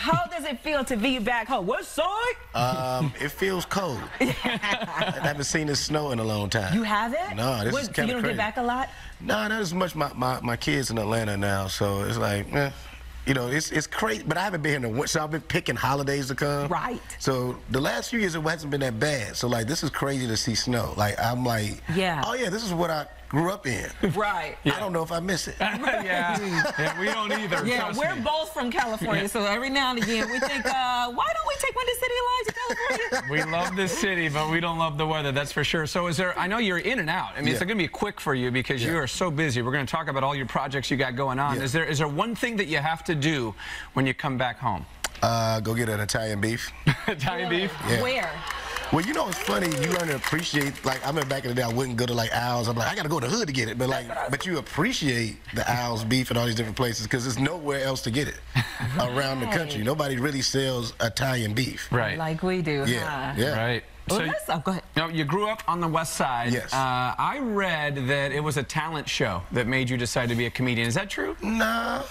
how does it feel to be back home? What side? It feels cold. I haven't seen the snow in a long time. You haven't? No, this is kind of crazy. You don't get back a lot? No, not as much. My kids in Atlanta now, so it's like, you know, it's crazy. But I haven't been here in the winter, so I've been picking holidays to come. Right. So the last few years it hasn't been that bad. So like, this is crazy to see snow. Like, I'm like, yeah. Oh yeah, this is what I grew up in. Right. Yeah. I don't know if I miss it. Yeah, we don't either. Yeah, we're both from California, so every now and again we think, why don't we take Windy City Live to California? We love this city, but we don't love the weather, that's for sure. So is there, I know you're in and out. I mean, it's going to be quick for you because you are so busy. We're going to talk about all your projects you got going on. Is there one thing that you have to do when you come back home? Go get an Italian beef. Italian beef? Yeah. Where? Well, you know, it's funny. You learn to appreciate. Like, I remember back in the day, I wouldn't go to like Al's. I'm like, I gotta go to the hood to get it. But like, but you appreciate the Al's beef and all these different places because there's nowhere else to get it around the country. Nobody really sells Italian beef. Right. Like we do. Yeah. Huh? Yeah. Right. Well, So, go ahead. Now, you grew up on the West Side. Yes. I read that it was a talent show that made you decide to be a comedian. Is that true? No.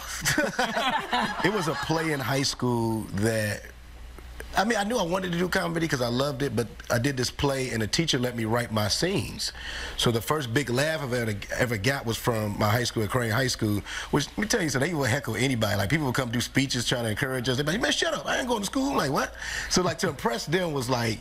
It was a play in high school that. I mean, I knew I wanted to do comedy because I loved it, but I did this play, and the teacher let me write my scenes. So the first big laugh I ever got was from my high school, at Crane High School, which, let me tell you, so they would heckle anybody. Like, people would come do speeches trying to encourage us. They'd be like, man, shut up, I ain't going to school. I'm like, what? So, like, to impress them was like,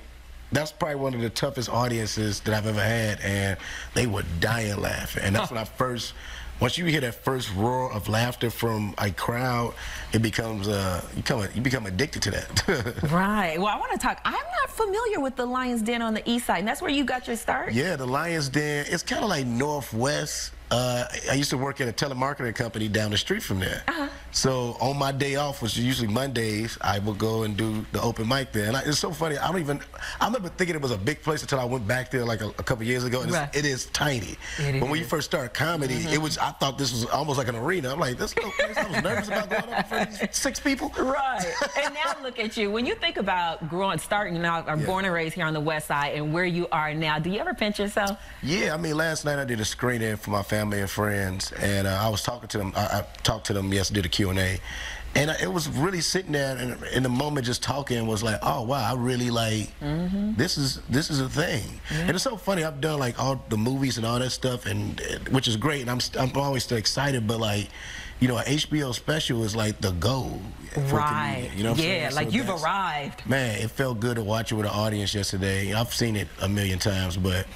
that's probably one of the toughest audiences that I've ever had, and they were dying laughing. And that's when I first... Once you hear that first roar of laughter from a crowd, it becomes you become addicted to that. Right. Well, I want to talk. I'm not familiar with the Lion's Den on the East Side, and that's where you got your start. Yeah, the Lion's Den. It's kind of like Northwest. I used to work at a telemarketing company down the street from there. So on my day off, which is usually Mondays, I would go and do the open mic there. And it's so funny. I remember thinking it was a big place until I went back there like a couple years ago. And it is tiny. But when you first started comedy, I thought this was almost like an arena. I'm like, this little place. I was nervous about going up in front of these 6 people. Right. And now look at you. When you think about starting out, or born and raised here on the West Side, and where you are now, do you ever pinch yourself? Yeah. I mean, last night I did a screening for my family and friends, and I was talking to them. I talked to them yesterday, did a Q&A, and it was really sitting there, and in the moment just talking was like, oh wow, I really like this is a thing. And it's so funny. I've done like all the movies and all that stuff, and which is great, and I'm always still excited, but like, you know, an HBO special is like the goal. Right. You know what I'm saying? Yeah, like so you've arrived. Man, it felt good to watch it with an audience yesterday. I've seen it a million times, but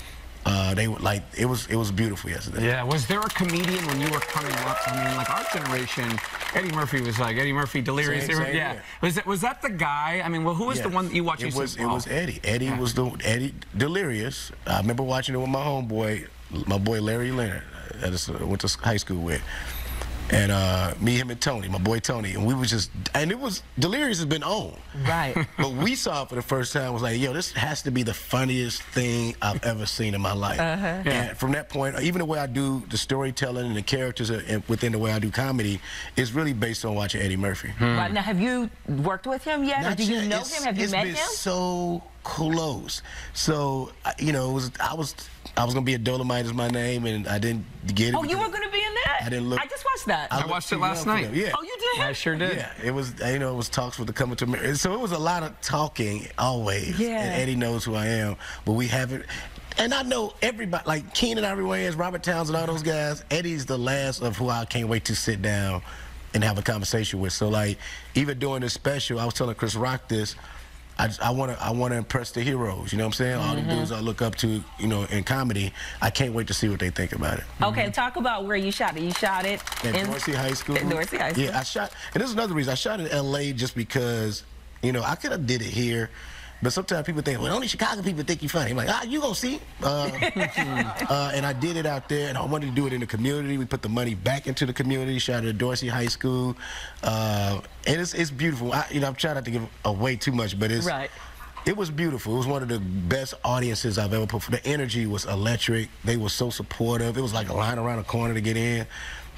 they were like, it was beautiful yesterday. Yeah. Was there a comedian when you were coming up? I mean, like our generation, Eddie Murphy was like Eddie Murphy, Delirious. Same. Was that the guy? I mean, well, who was the one that you watched? It was Eddie. Eddie was Eddie Delirious. I remember watching it with my homeboy, my boy Larry Leonard, that I went to high school with. And me, him, and Tony, my boy Tony, and we was just, and it was, Delirious has been on. Right. But we saw it for the first time, was like, yo, this has to be the funniest thing I've ever seen in my life. And from that point, even the way I do the storytelling and the characters within the way I do comedy is really based on watching Eddie Murphy. Right. Now, have you worked with him yet? Or do you know him? Have you met him? It's been so close. So, you know, I was gonna be a Dolomite is my name, and I didn't get it. Oh, you were gonna be in that? I didn't look. I just watched that. I watched it last night. Yeah. Oh, you did? I sure did. Yeah, it was. You know, it was talks with the coming to America. So it was a lot of talking always. Yeah. And Eddie knows who I am, but we haven't. And I know everybody, like Keenan Ivory Wayans, Robert Townsend, all those guys. Eddie's the last of who I can't wait to sit down and have a conversation with. So like, even doing this special, I was telling Chris Rock this. I want to impress the heroes, you know what I'm saying? All the dudes I look up to, you know, in comedy. I can't wait to see what they think about it. Okay, talk about where you shot it. You shot it in Dorsey High School. Dorsey High School. Yeah, I shot, and this is another reason. I shot in L.A. just because, you know, I could have did it here, but sometimes people think, well, only Chicago people think you're funny. I'm like, you gonna see. And I did it out there, and I wanted to do it in the community. We put the money back into the community, shot it at Dorsey High School. And it's beautiful. You know, I'm trying not to give away too much, but it's it was beautiful. It was one of the best audiences I've ever put. The energy was electric. They were so supportive. It was like a line around the corner to get in.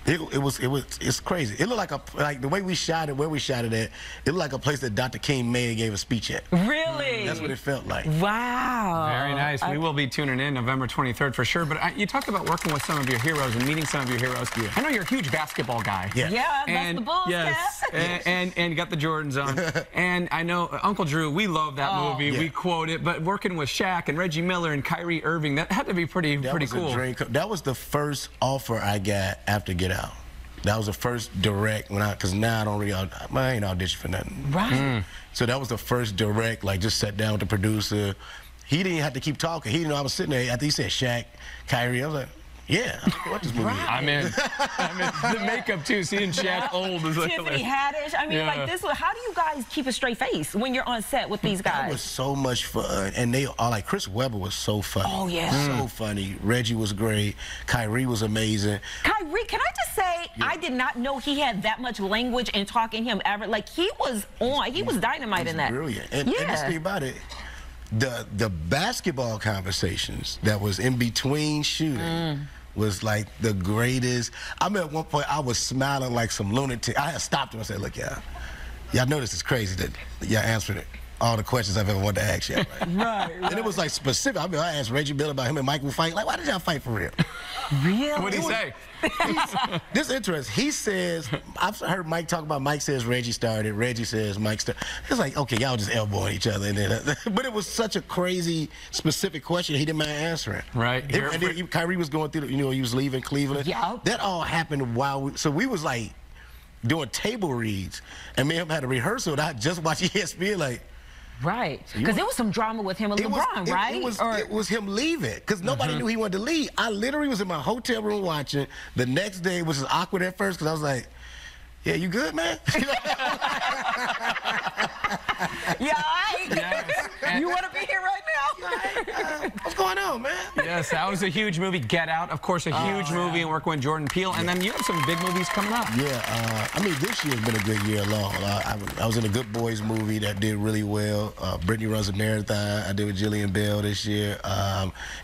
It's crazy. It looked like the way we shot it, where we shot it at, it looked like a place that Dr. King May gave a speech at. Really? That's what it felt like. Wow. Very nice. We will be tuning in November 23rd for sure. But you talked about working with some of your heroes and meeting some of your heroes. Yeah. I know you're a huge basketball guy. Yeah. Yeah, that's the Bulls, yes, and you got the Jordans on. And I know Uncle Drew, we love that movie. Yeah. We quote it. But working with Shaq and Reggie Miller and Kyrie Irving, that had to be pretty cool. A dream. That was the first offer I got after Get Out. That was the first direct because now I ain't audition for nothing. Right. So that was the first direct, like just sat down with the producer. He didn't have to keep talking. He didn't know I was sitting there after he said Shaq, Kyrie. I was like, yeah, what this movie is. I'm in. The makeup too, seeing Shaq old is like Tiffany Haddish. I mean, like this. How do you guys keep a straight face when you're on set with these guys? That was so much fun, and they all like Chris Webber was so funny. Oh yeah, so funny. Reggie was great. Kyrie was amazing. Kyrie, can I just say, I did not know he had that much language and talking him ever. Like he was on. He was dynamite in that. Brilliant. And this thing about it, the basketball conversations that was in between shooting. Was like the greatest. I mean, at one point I was smiling like some lunatic. I had stopped him and said, "Look, y'all know this is crazy that y'all answering all the questions I've ever wanted to ask y'all." Right? Right. And it was like specific. I mean, I asked Reggie Miller about him and Michael fight. Like, why did y'all fight for real? Really? What did he say? This is interesting. He says, I've heard Mike talk about. Mike says Reggie started. Reggie says Mike started. It's like, okay, y'all just elbowing each other, and then, but it was such a crazy, specific question. He didn't mind answering. Right. And then Kyrie was going through. He was leaving Cleveland. Yeah. That all happened while so we was like doing table reads, and me and him had a rehearsal. And I just watched ESPN like. Right, because there was some drama with him and LeBron, right? It was him leaving, because nobody knew he wanted to leave. I literally was in my hotel room watching. The next day, which was awkward at first, because I was like, yeah, you good, man? Yeah, Yes. You want to be here right now? What's going on, man? Yes, that was a huge movie. Get Out, of course, a huge movie, and working with Jordan Peele. And then you have some big movies coming up. Yeah, I mean, this year's been a good year long. I was in a Good Boys movie that did really well. Brittany Runs a Marathon. I did with Jillian Bell this year.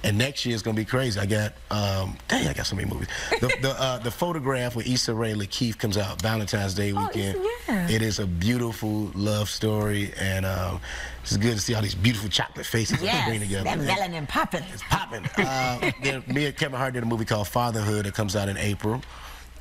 And next year it's going to be crazy. I got, dang, I got so many movies. The Photograph with Issa Rae Lakeith comes out Valentine's Day weekend. Yeah. It is a beautiful love story, and it's good to see all these beautiful chocolate faces on the screen together. That melanin popping. It's popping. Then me and Kevin Hart did a movie called Fatherhood that comes out in April.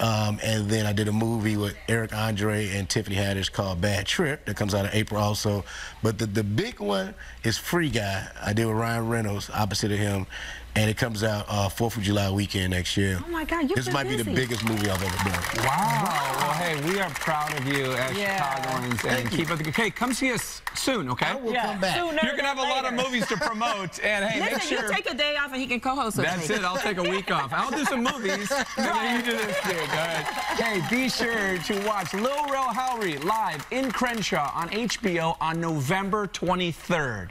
And then I did a movie with Eric Andre and Tiffany Haddish called Bad Trip that comes out in April also. But the big one is Free Guy. I did with Ryan Reynolds opposite of him. And it comes out 4th of July weekend next year. Oh my God, this might be the biggest movie I've ever done. Wow. Well, hey, we are proud of you as Chicagoans, and keep up the good. Hey, come see us soon, okay? I will come back. Sooner You're gonna have a lot of movies to promote, and hey, Listen, make sure. you take a day off and he can co-host with That's me. it. I'll take a week off. I'll do some movies, and then you do this thing. All right. Hey, be sure to watch Lil Rel Howery live in Crenshaw on HBO on November 23rd.